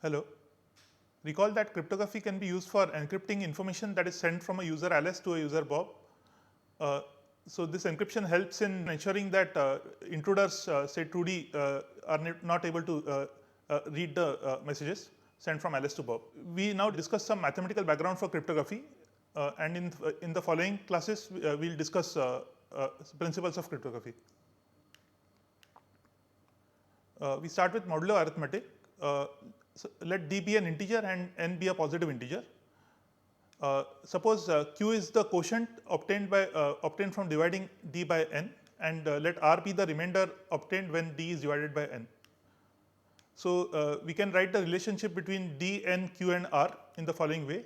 Hello. Recall that cryptography can be used for encrypting information that is sent from a user Alice to a user Bob. So this encryption helps in ensuring that intruders, say Trudy, are not able to read the messages sent from Alice to Bob. We now discuss some mathematical background for cryptography, and in the following classes we will discuss principles of cryptography. We start with modulo arithmetic. So let d be an integer and n be a positive integer. Suppose q is the quotient obtained from dividing d by n, and let r be the remainder obtained when d is divided by n. So we can write the relationship between d, n, q, and r in the following way.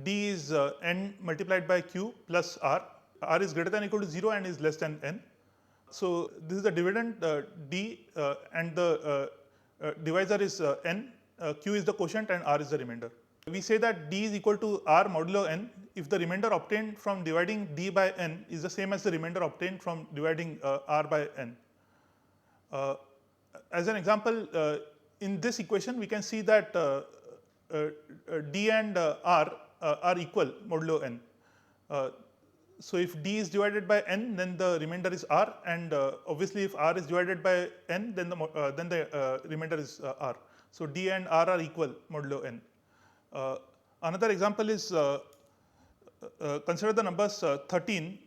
D is n multiplied by q plus r. R is greater than or equal to 0 and is less than n. So this is the dividend d, and the divisor is n, q is the quotient, and r is the remainder. We say that d is equal to r modulo n if the remainder obtained from dividing d by n is the same as the remainder obtained from dividing r by n. As an example, in this equation we can see that d and r are equal modulo n. So if d is divided by n, then the remainder is r, and obviously if r is divided by n, then the remainder is r. So d and r are equal modulo n. Another example is consider the numbers 13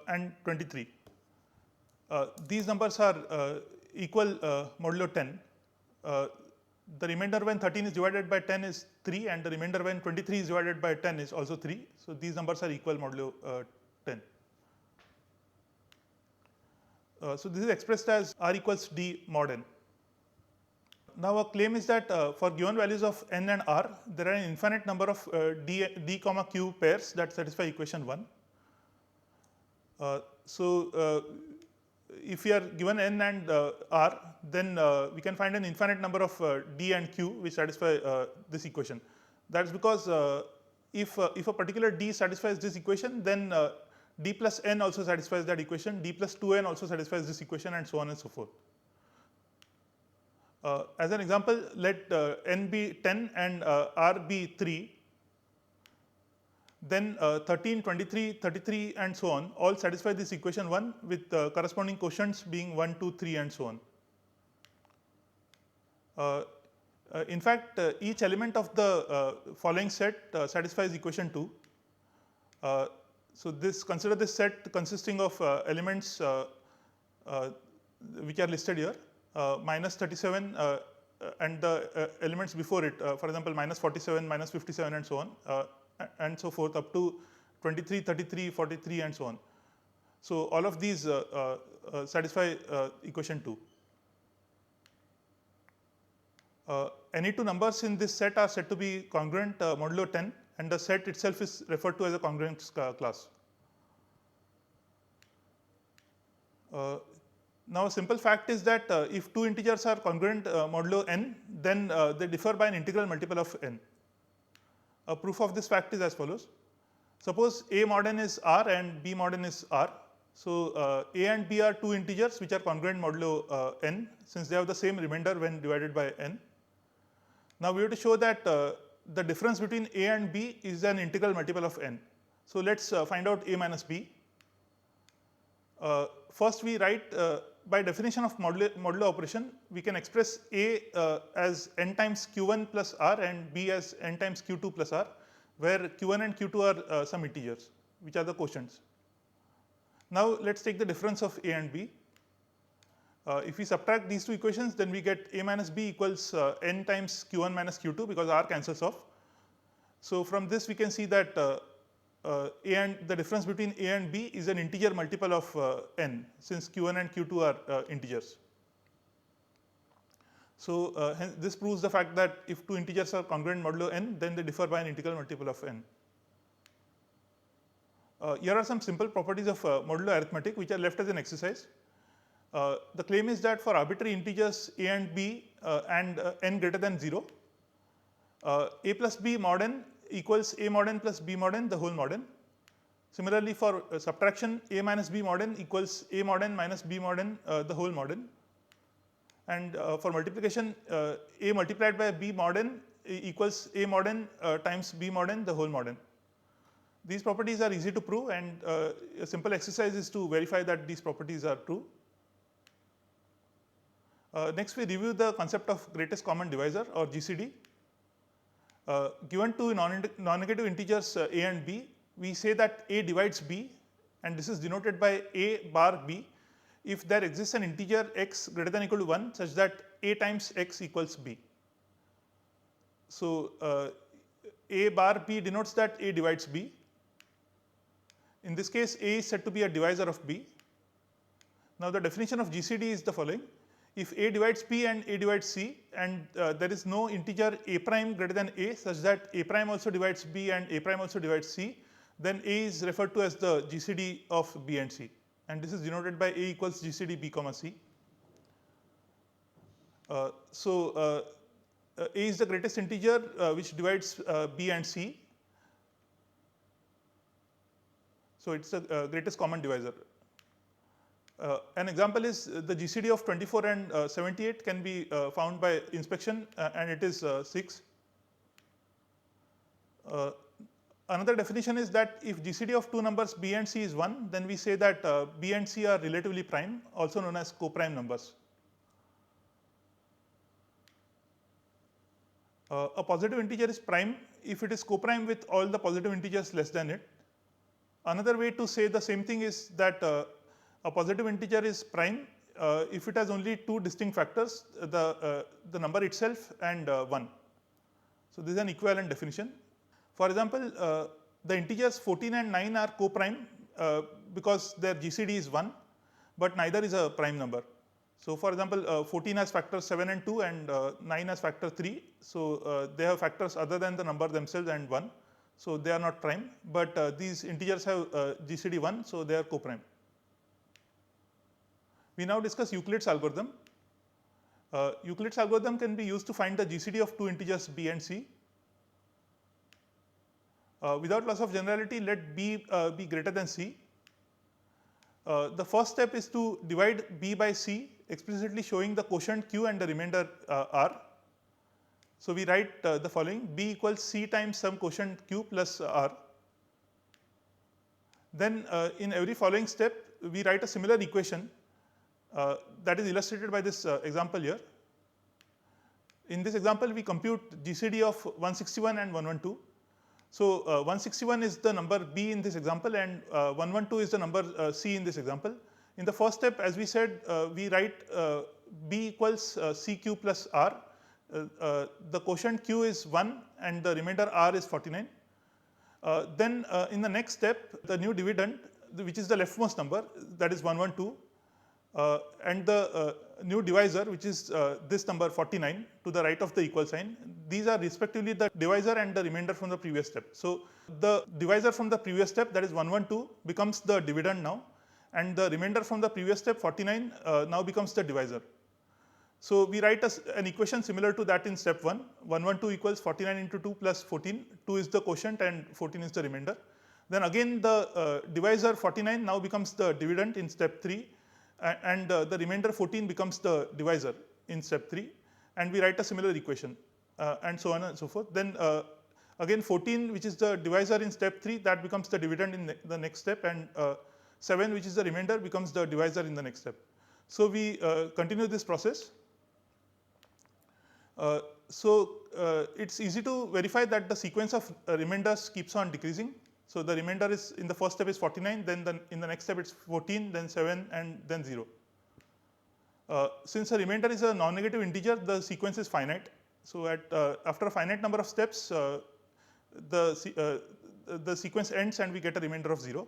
and 23. These numbers are equal modulo 10. The remainder when 13 is divided by 10 is 3, and the remainder when 23 is divided by 10 is also 3. So these numbers are equal modulo 10. So this is expressed as r equals d mod n. Now a claim is that for given values of n and r, there are an infinite number of d comma q pairs that satisfy equation 1. So if we are given n and r, then we can find an infinite number of d and q which satisfy this equation. That is because if a particular d satisfies this equation, then d plus n also satisfies that equation, d plus 2n also satisfies this equation, and so on and so forth. As an example, let n be 10 and r be 3. Then 13, 23, 33 and so on all satisfy this equation 1 with corresponding quotients being 1, 2, 3 and so on. In fact, each element of the following set satisfies equation 2. So consider this set consisting of elements which are listed here, minus 37 and the elements before it, for example minus 47, minus 57 and so on, and so forth up to 23, 33, 43 and so on. So all of these satisfy equation 2. Any two numbers in this set are said to be congruent modulo 10, and the set itself is referred to as a congruence class. Now a simple fact is that if two integers are congruent modulo n, then they differ by an integral multiple of n. A proof of this fact is as follows. Suppose a mod n is r and b mod n is r. So a and b are two integers which are congruent modulo n, since they have the same remainder when divided by n. Now we have to show that the difference between a and b is an integral multiple of n. So let's find out a minus b. First we write, by definition of modulo operation, we can express a as n times q1 plus r and b as n times q2 plus r, where q1 and q2 are some integers which are the quotients. Now let's take the difference of a and b. If we subtract these two equations, then we get a minus b equals n times q1 minus q2, because r cancels off. So from this we can see that the difference between a and b is an integer multiple of n, since q1 and q2 are integers. So hence this proves the fact that if two integers are congruent modulo n, then they differ by an integral multiple of n. Here are some simple properties of modulo arithmetic which are left as an exercise. The claim is that for arbitrary integers a and b and n greater than 0, a plus b mod n equals a mod n plus b mod n the whole mod n. Similarly, for subtraction, a minus b mod n equals a mod n minus b mod n the whole mod n. and for multiplication, a multiplied by b mod n equals a mod n times b mod n the whole mod n. These properties are easy to prove, and a simple exercise is to verify that these properties are true. Next, we review the concept of greatest common divisor or GCD. Given two non-negative integers a and b, we say that a divides b, and this is denoted by a bar b if there exists an integer x greater than or equal to 1 such that a times x equals b. So, a bar b denotes that a divides b. In this case, a is said to be a divisor of b. Now, the definition of GCD is the following: if a divides b and a divides c, and there is no integer a prime greater than a such that a prime also divides b and a prime also divides c, then a is referred to as the GCD of b and c, and this is denoted by a equals GCD b comma c. So, a is the greatest integer which divides b and c. So, it is the greatest common divisor. An example is the GCD of 24 and 78 can be found by inspection, and it is 6. Another definition is that if GCD of two numbers b and c is 1, then we say that b and c are relatively prime, also known as co-prime numbers. A positive integer is prime if it is co-prime with all the positive integers less than it. Another way to say the same thing is that a positive integer is prime if it has only two distinct factors, the number itself and 1. So, this is an equivalent definition. For example, the integers 14 and 9 are co-prime because their GCD is 1, but neither is a prime number. So, for example, 14 has factors 7 and 2 and 9 has factor 3. So, they have factors other than the number themselves and 1. So, they are not prime, but these integers have GCD 1, so they are co-prime. We now discuss Euclid's algorithm. Euclid's algorithm can be used to find the GCD of two integers b and c. Without loss of generality, let b be greater than c. The first step is to divide b by c, explicitly showing the quotient q and the remainder r. So, we write the following: b equals c times some quotient q plus r. Then in every following step, we write a similar equation that is illustrated by this example here. In this example, we compute GCD of 161 and 112. So, 161 is the number b in this example, and 112 is the number c in this example. In the first step, as we said, we write b equals cq plus r. The quotient q is 1 and the remainder r is 49. Then in the next step, the new dividend, which is the leftmost number, that is 112, and the new divisor, which is this number 49 to the right of the equal sign, these are respectively the divisor and the remainder from the previous step. So, the divisor from the previous step, that is 112, becomes the dividend now, and the remainder from the previous step 49 now becomes the divisor. So, we write an equation similar to that in step 1. 112 equals 49 into 2 plus 14. 2 is the quotient and 14 is the remainder. Then again the divisor 49 now becomes the dividend in step 3, and the remainder 14 becomes the divisor in step 3, and we write a similar equation and so on and so forth. Then again 14, which is the divisor in step 3, that becomes the dividend in the next step, and 7, which is the remainder, becomes the divisor in the next step. So, we continue this process. It is easy to verify that the sequence of remainders keeps on decreasing. So, the remainder is in the first step is 49, then in the next step it is 14, then 7 and then 0. Since the remainder is a non-negative integer, the sequence is finite. So, after a finite number of steps, the sequence ends and we get a remainder of 0.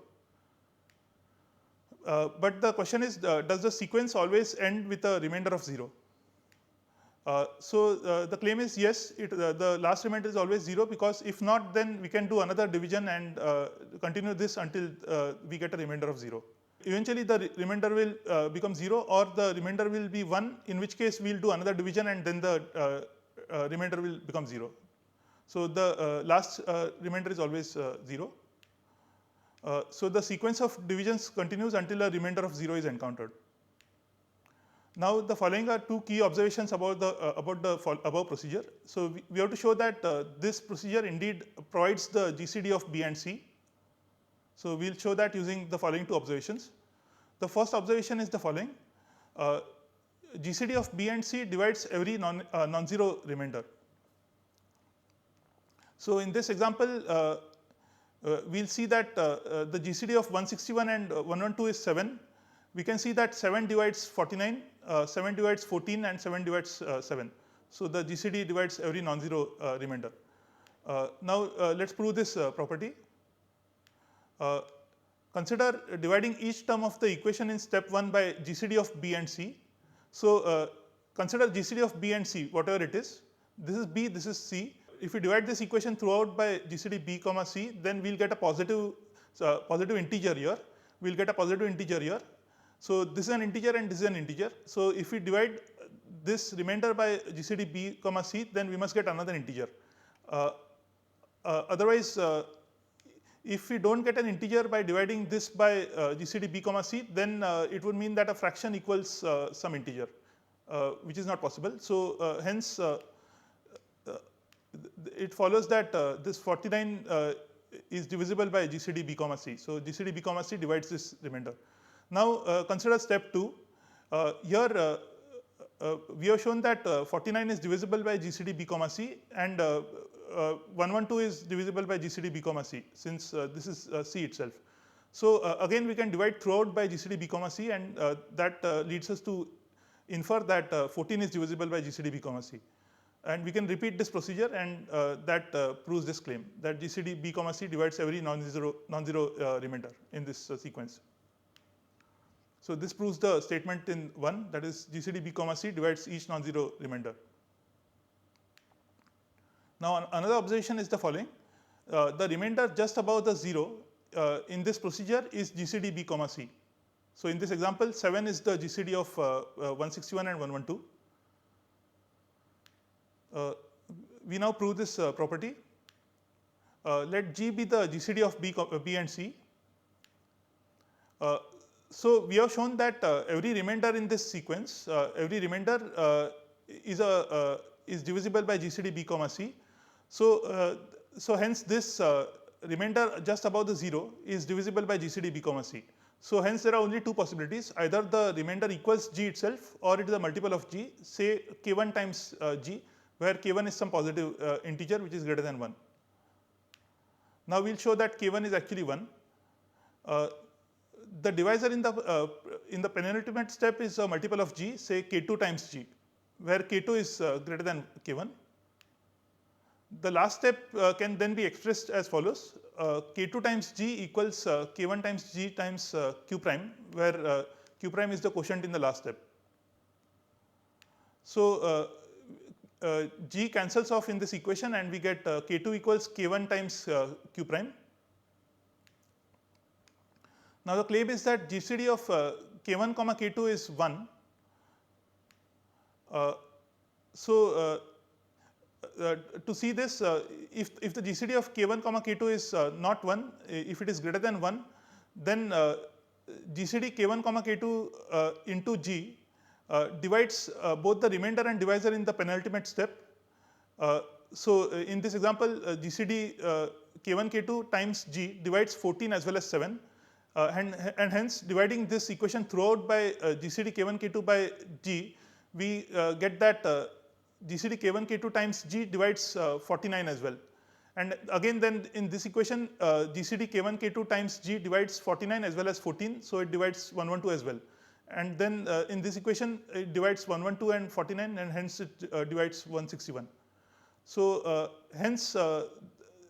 But the question is, does the sequence always end with a remainder of 0? The claim is yes, the last remainder is always 0, because if not, then we can do another division and continue this until we get a remainder of 0. Eventually, the remainder will become 0, or the remainder will be 1, in which case we will do another division and then the remainder will become 0. So, the last remainder is always 0. So, the sequence of divisions continues until a remainder of 0 is encountered. Now the following are two key observations about the above procedure. So we have to show that this procedure indeed provides the GCD of B and C. So we'll show that using the following two observations. The first observation is the following: GCD of B and C divides every non-zero remainder. So in this example, we'll see that the GCD of 161 and 112 is 7. We can see that 7 divides 49, 7 divides 14, and 7 divides 7. So the GCD divides every non-zero remainder. Now let's prove this property. Consider dividing each term of the equation in step 1 by GCD of B and C. So consider GCD of B and C, whatever it is. This is B, this is C. If we divide this equation throughout by GCD B comma C, then we'll get a positive integer here. We'll get a positive integer here. So this is an integer and this is an integer. So if we divide this remainder by GCD B comma C, then we must get another integer. Otherwise, if we don't get an integer by dividing this by GCD B comma C, then it would mean that a fraction equals some integer, which is not possible. So hence, it follows that this 49 is divisible by GCD B comma C. So GCD B comma C divides this remainder. Now consider step 2. Here we have shown that 49 is divisible by GCD B comma C, and 112 is divisible by GCD B comma C, since this is C itself. So again, we can divide throughout by GCD B comma C, and that leads us to infer that 14 is divisible by GCD B comma C. And we can repeat this procedure, and that proves this claim that GCD B comma C divides every non-zero remainder in this sequence. So this proves the statement in 1, that is GCD B comma C divides each non-zero remainder. Now another observation is the following: the remainder just above the 0 in this procedure is GCD B comma C. So in this example, 7 is the GCD of 161 and 112. We now prove this property. Let G be the GCD of B and C. So we have shown that every remainder in this sequence, every remainder is divisible by GCD B comma C. So hence this remainder just above the 0 is divisible by GCD B comma C. So hence there are only two possibilities: either the remainder equals G itself, or it is a multiple of G, say K1 times G, where K1 is some positive integer which is greater than 1. Now we'll show that K1 is actually 1. The divisor in the penultimate step is a multiple of G, say K2 times G, where K2 is greater than K1. The last step can then be expressed as follows: K2 times G equals K1 times G times Q prime, where Q prime is the quotient in the last step. So G cancels off in this equation, and we get K2 equals K1 times Q prime. Now the claim is that GCD of K1 comma K2 is 1. To see this, if the GCD of K1 comma K2 is not 1, if it is greater than 1, then GCD K1 comma K2 into G divides both the remainder and divisor in the penultimate step. So in this example, GCD K1 K2 times G divides 14 as well as 7. And hence, dividing this equation throughout by GCD K1 K2 by G, we get that GCD K1 K2 times G divides 49 as well. And again, then in this equation, GCD K1 K2 times G divides 49 as well as 14, so it divides 112 as well. And then in this equation, it divides 112 and 49, and hence it divides 161. So hence,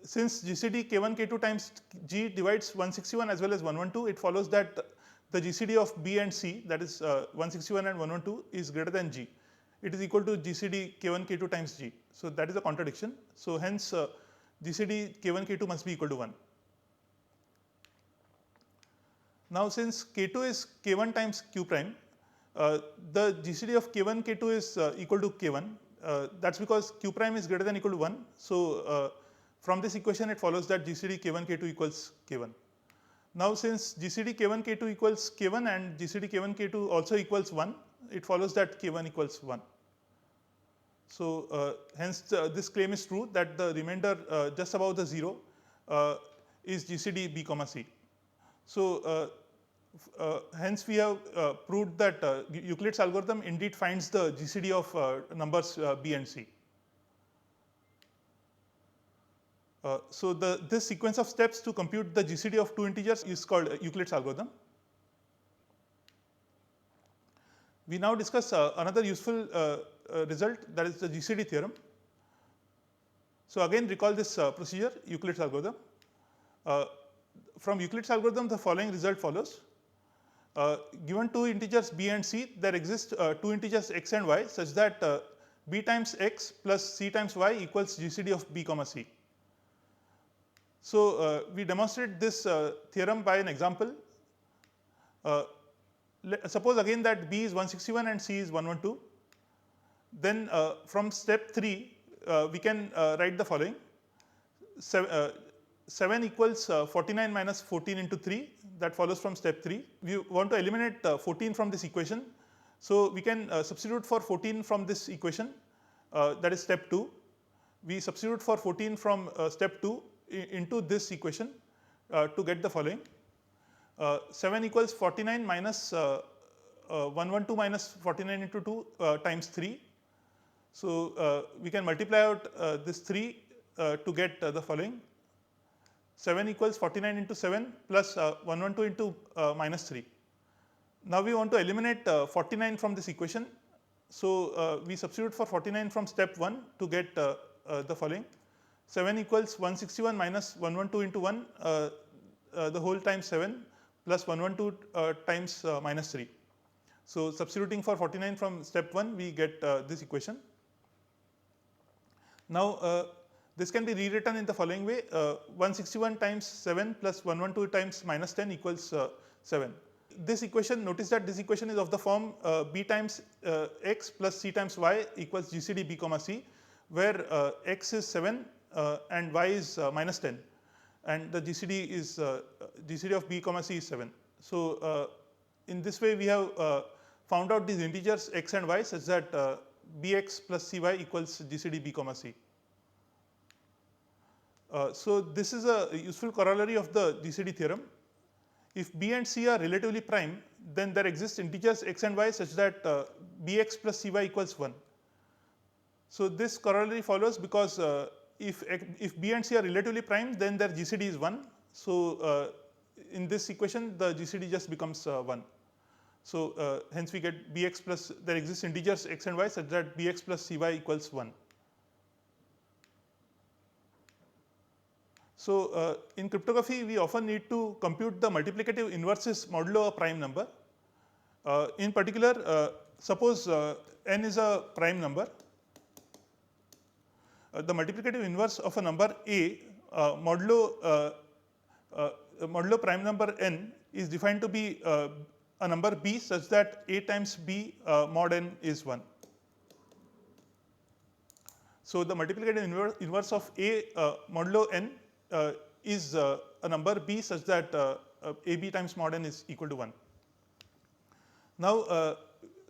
since GCD K1 K2 times G divides 161 as well as 112, it follows that the GCD of B and C, that is 161 and 112, is greater than G. It is equal to GCD K1 K2 times G. So that is a contradiction. So hence GCD K1 K2 must be equal to 1. Now since K2 is K1 times Q prime, the GCD of K1 K2 is equal to K1. That's because Q prime is greater than or equal to 1. So from this equation, it follows that GCD K1 K2 equals K1. Now since GCD K1 K2 equals K1 and GCD K1 K2 also equals 1, it follows that k1 equals 1. So, hence this claim is true that the remainder just above the 0 is GCD B comma C. So, hence we have proved that Euclid's algorithm indeed finds the GCD of numbers B and C. So, this sequence of steps to compute the GCD of two integers is called Euclid's algorithm. We now discuss another useful result, that is the GCD theorem. So, again recall this procedure, Euclid's algorithm. From Euclid's algorithm, the following result follows. Given two integers b and c, there exist two integers x and y such that b times x plus c times y equals GCD of b comma c. So, we demonstrate this theorem by an example. Suppose again that b is 161 and c is 112. Then from step 3, we can write the following. 7 equals 49 minus 14 into 3, that follows from step 3. We want to eliminate 14 from this equation. So, we can substitute for 14 from this equation, that is step 2. We substitute for 14 from step 2 into this equation to get the following. 7 equals 49 minus 112 minus 49 into 2 times 3. So, we can multiply out this 3 to get the following. 7 equals 49 into 7 plus 112 into minus 3. Now, we want to eliminate 49 from this equation. So, we substitute for 49 from step 1 to get the following. 7 equals 161 minus 112 into 1 the whole times 7 plus 112 times minus 3. So, substituting for 49 from step 1, we get this equation. Now, this can be rewritten in the following way. 161 times 7 plus 112 times minus 10 equals 7. This equation, notice that this equation is of the form b times x plus c times y equals GCD b comma c, where x is 7 and y is minus 10, and the GCD is GCD of b comma c is 7. So, in this way we have found out these integers x and y such that bx plus cy equals GCD b comma c. So, this is a useful corollary of the GCD theorem. If b and c are relatively prime, then there exist integers x and y such that bx plus cy equals 1. So, this corollary follows because if b and c are relatively prime, then their GCD is 1. So, in this equation the GCD just becomes 1. So, hence we get bx plus, there exists integers x and y such that bx plus cy equals 1. So, in cryptography we often need to compute the multiplicative inverses modulo a prime number. In particular, suppose n is a prime number. The multiplicative inverse of a number a modulo prime number n is defined to be a number b such that a times b mod n is 1. So, the multiplicative inverse of a modulo n is a number b such that ab times mod n is equal to 1. Now,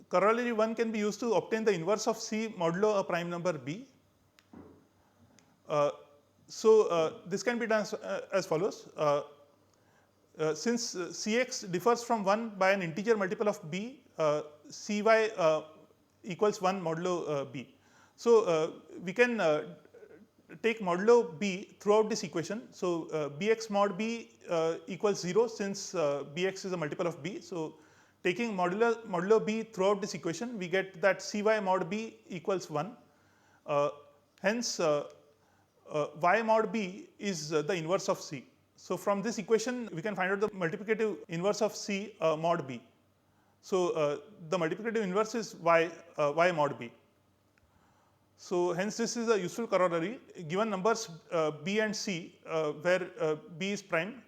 corollary 1 can be used to obtain the inverse of c modulo a prime number b. So, this can be done as follows. Since Cx differs from 1 by an integer multiple of b, Cy equals 1 modulo b. So, we can take modulo b throughout this equation. So, bx mod b equals 0 since bx is a multiple of b. So, taking modulo b throughout this equation, we get that Cy mod b equals 1. Hence, y mod b is the inverse of c. So, from this equation we can find out the multiplicative inverse of c mod b. So, the multiplicative inverse is y mod b. So, hence this is a useful corollary. Given numbers b and c where b is prime,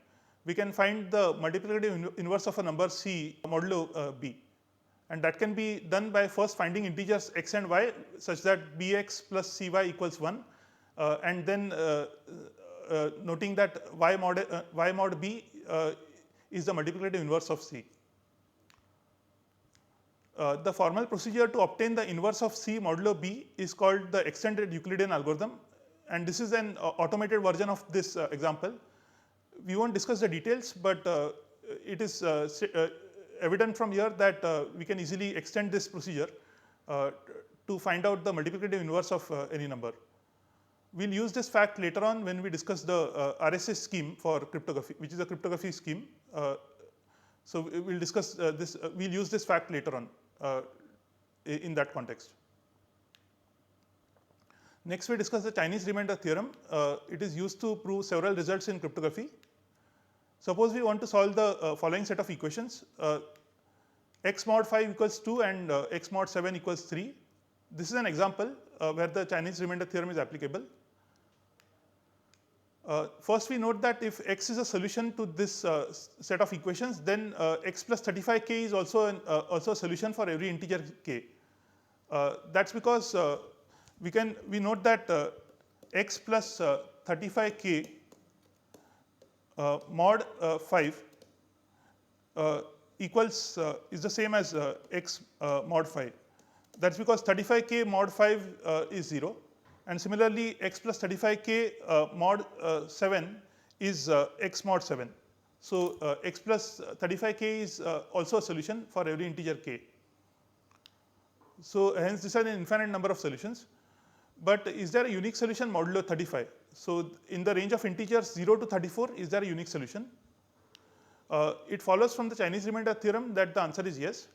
we can find the multiplicative inverse of a number c modulo b, and that can be done by first finding integers x and y such that bx plus cy equals 1, and then noting that y mod b is the multiplicative inverse of c. The formal procedure to obtain the inverse of C modulo B is called the extended Euclidean algorithm, and this is an automated version of this example. We won't discuss the details, but it is evident from here that we can easily extend this procedure to find out the multiplicative inverse of any number. We'll use this fact later on when we discuss the RSA scheme for cryptography, which is a cryptography scheme. So we'll discuss this. We'll use this fact later on in that context. Next, we discuss the Chinese remainder theorem. It is used to prove several results in cryptography. Suppose we want to solve the following set of equations: x mod 5 equals 2 and x mod 7 equals 3. This is an example where the Chinese remainder theorem is applicable. First, we note that if x is a solution to this set of equations, then x plus 35k is also a solution for every integer k. That's because we note that x plus 35k mod 5 equals is the same as x mod 5. That's because 35k mod 5 is 0. And similarly, x plus 35k mod 7 is x mod 7. So x plus 35k is also a solution for every integer k. So hence, this is an infinite number of solutions. But is there a unique solution modulo 35? So in the range of integers 0 to 34, is there a unique solution? It follows from the Chinese remainder theorem that the answer is yes.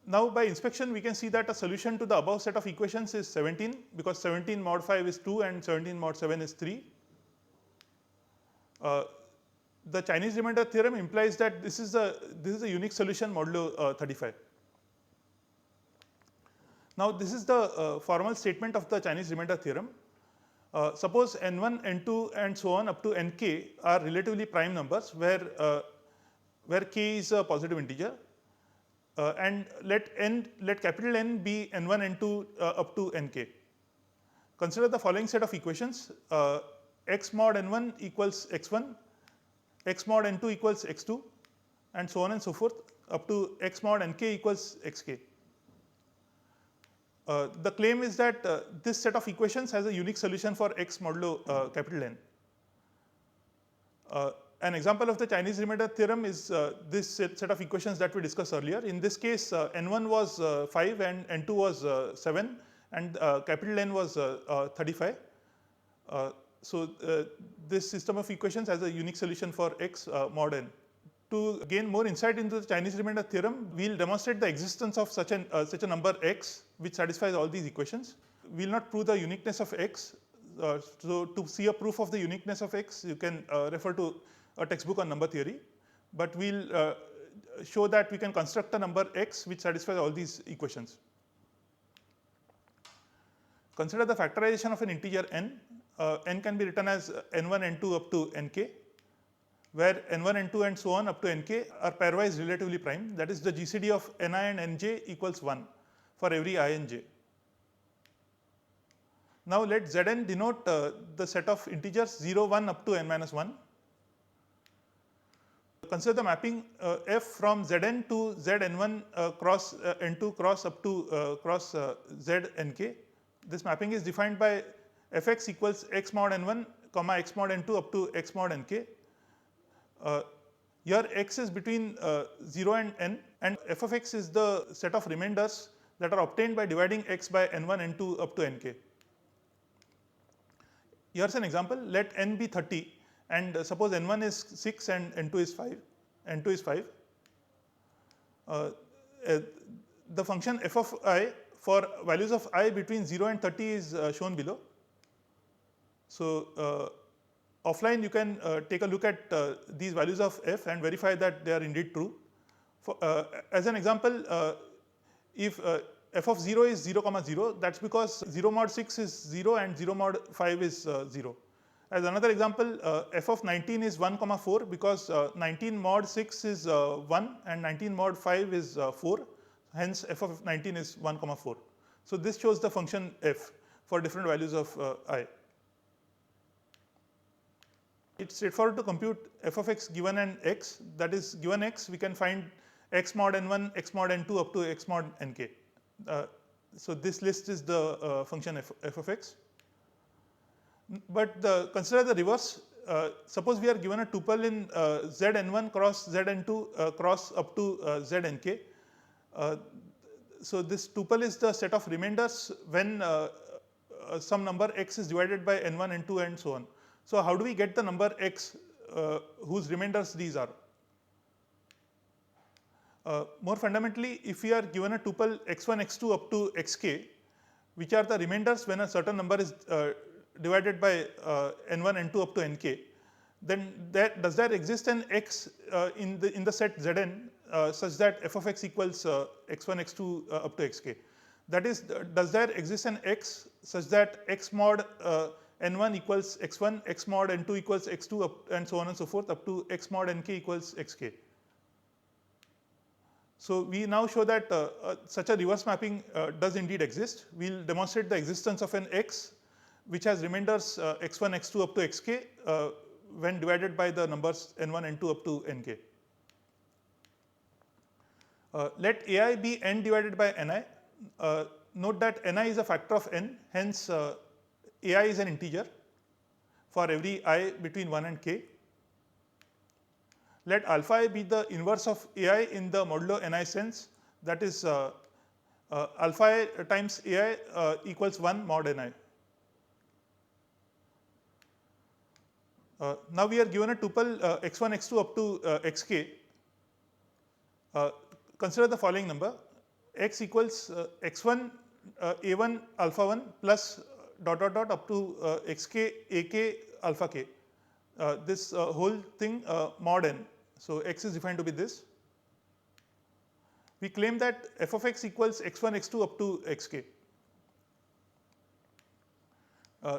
Now, by inspection, we can see that a solution to the above set of equations is 17, because 17 mod 5 is 2 and 17 mod 7 is 3. The Chinese remainder theorem implies that this is a unique solution modulo 35. Now, this is the formal statement of the Chinese remainder theorem. Suppose n1, n2, and so on up to nk are relatively prime numbers where k is a positive integer. And let capital N be n1, n2 up to nk. Consider the following set of equations: x mod n1 equals x1, x mod n2 equals x2, and so on and so forth up to x mod nk equals xk. The claim is that this set of equations has a unique solution for x modulo capital N. An example of the Chinese remainder theorem is this set of equations that we discussed earlier. In this case, n1 was 5 and n2 was 7 and capital N was 35. So this system of equations has a unique solution for x mod n. To gain more insight into the Chinese remainder theorem, we'll demonstrate the existence of such a number x which satisfies all these equations. We'll not prove the uniqueness of x. So to see a proof of the uniqueness of x, you can refer to a textbook on number theory, but we'll show that we can construct a number x which satisfies all these equations. Consider the factorization of an integer n. N can be written as n1, n2 up to nk, where n1, n2 and so on up to nk are pairwise relatively prime. That is, the GCD of ni and nj equals 1 for every I and j. Now let Zn denote the set of integers 0, 1 up to n minus 1. Consider the mapping f from Zn to Zn1 cross n2 cross up to cross Znk. This mapping is defined by fx equals x mod n1 comma x mod n2 up to x mod nk. Here x is between 0 and n, and f of x is the set of remainders that are obtained by dividing x by n1, n2 up to nk. Here's an example. Let n be 30 and suppose n1 is 6 and n2 is 5. The function f of I for values of I between 0 and 30 is shown below. So offline you can take a look at these values of f and verify that they are indeed true. As an example, if f of 0 is 0, 0, that's because 0 mod 6 is 0 and 0 mod 5 is 0. As another example, f of 19 is 1, 4 because 19 mod 6 is 1 and 19 mod 5 is 4. Hence, f of 19 is 1, 4. So this shows the function f for different values of I. It's straightforward to compute f of x given an x. That is, given x, we can find x mod n1, x mod n2 up to x mod nk. So this list is the function f of x. But consider the reverse. Suppose we are given a tuple in zn1 cross zn2 cross up to znk. So this tuple is the set of remainders when some number x is divided by n1, n2 and so on. So how do we get the number x whose remainders these are? More fundamentally, if we are given a tuple x1, x2 up to xk, which are the remainders when a certain number is divided by n1, n2 up to nk, then does there exist an x in the set Zn such that f of x equals x1, x2 up to xk? That is, does there exist an x such that x mod n1 equals x1, x mod n2 equals x2 up, and so on and so forth up to x mod nk equals xk? So we now show that such a reverse mapping does indeed exist. We will demonstrate the existence of an x which has remainders x1, x2 up to xk when divided by the numbers n1, n2 up to nk. Let ai be n divided by ni. Note that ni is a factor of n, hence ai is an integer for every I between 1 and k. Let alpha I be the inverse of ai in the modulo ni sense, that is alpha I times ai equals 1 mod ni. Now we are given a tuple x1, x2 up to xk. Consider the following number: x equals x1 a1 alpha 1 plus dot dot dot up to xk ak alpha k. This whole thing mod n. So x is defined to be this. We claim that f of x equals x1, x2 up to xk.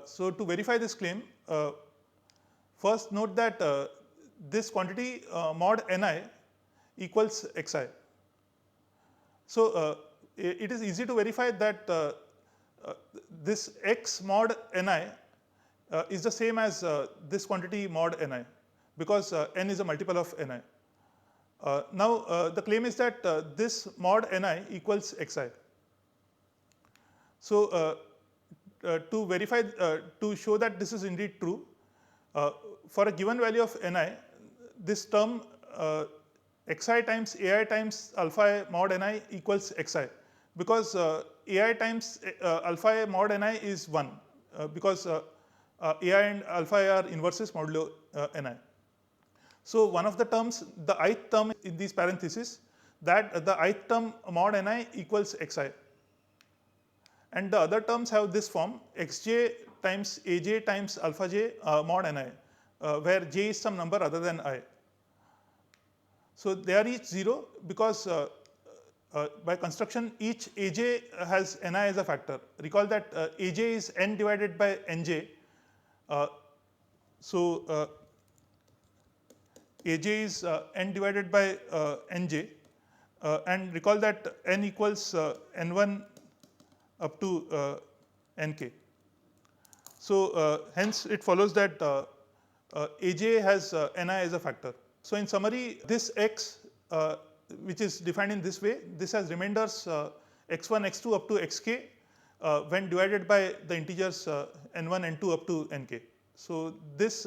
So to verify this claim, first note that this quantity mod ni equals xi. So it is easy to verify that this x mod ni is the same as this quantity mod ni, because n is a multiple of ni. Now the claim is that this mod ni equals xi. So to verify, to show that this is indeed true, for a given value of ni, this term xi times ai times alpha I mod ni equals xi, because ai times alpha I mod ni is 1, because ai and alpha I are inverses modulo ni. So one of the terms, the ith term in these parentheses, that the ith term mod ni equals xi, and the other terms have this form: xj times aj times alpha j mod ni, where j is some number other than I. So they are each 0 because by construction each aj has ni as a factor. Recall that aj is n divided by nj. So aj is n divided by nj, and recall that n equals n1 up to nk. So hence it follows that aj has ni as a factor. So in summary, this x which is defined in this way, this has remainders x1, x2 up to xk when divided by the integers n1, n2 up to nk. So this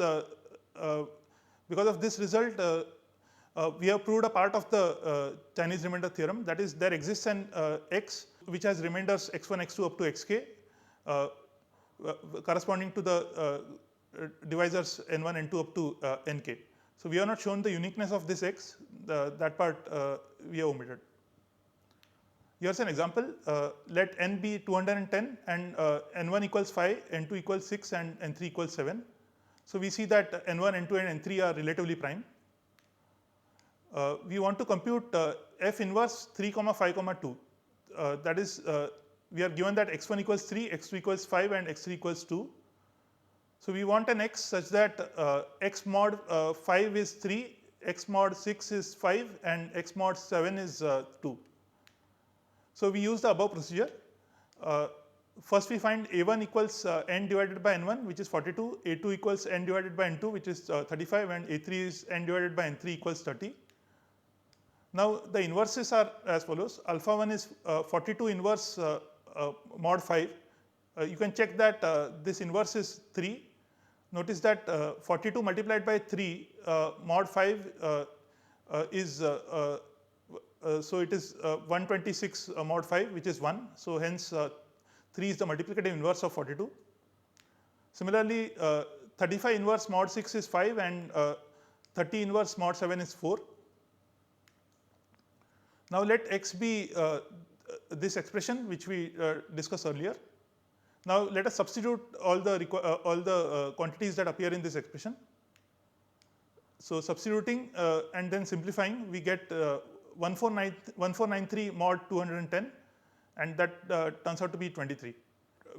because of this result, we have proved a part of the Chinese remainder theorem, that is, there exists an x which has remainders x1, x2 up to xk corresponding to the divisors n1, n2 up to nk. So we have not shown the uniqueness of this x, that part we have omitted. Here's an example. Let n be 210 and n1 equals 5, n2 equals 6 and n3 equals 7. So we see that n1, n2 and n3 are relatively prime. We want to compute f inverse 3, 5, 2. That is, we are given that x1 equals 3, x2 equals 5 and x3 equals 2. So we want an x such that x mod 5 is 3, x mod 6 is 5 and x mod 7 is 2. So we use the above procedure. First we find a1 equals n divided by n1, which is 42, a2 equals n divided by n2, which is 35, and a3 is n divided by n3 equals 30. Now, the inverses are as follows. Alpha 1 is 42 inverse mod 5. You can check that this inverse is 3. Notice that 42 multiplied by 3 mod 5 is so it is 126 mod 5, which is 1. So, hence 3 is the multiplicative inverse of 42. Similarly, 35 inverse mod 6 is 5 and 30 inverse mod 7 is 4. Now, let x be this expression which we discussed earlier. Now, let us substitute all the quantities that appear in this expression. So, substituting and then simplifying, we get 1493 mod 210, and that turns out to be 23.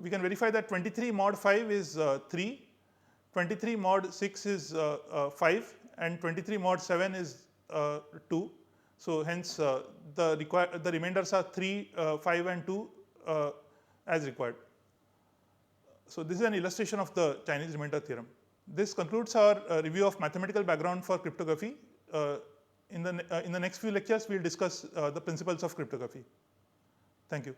We can verify that 23 mod 5 is 3, 23 mod 6 is 5, and 23 mod 7 is 2. So, hence the remainders are 3, 5 and 2 as required. So, this is an illustration of the Chinese remainder theorem. This concludes our review of mathematical background for cryptography. In the next few lectures, we will discuss the principles of cryptography. Thank you.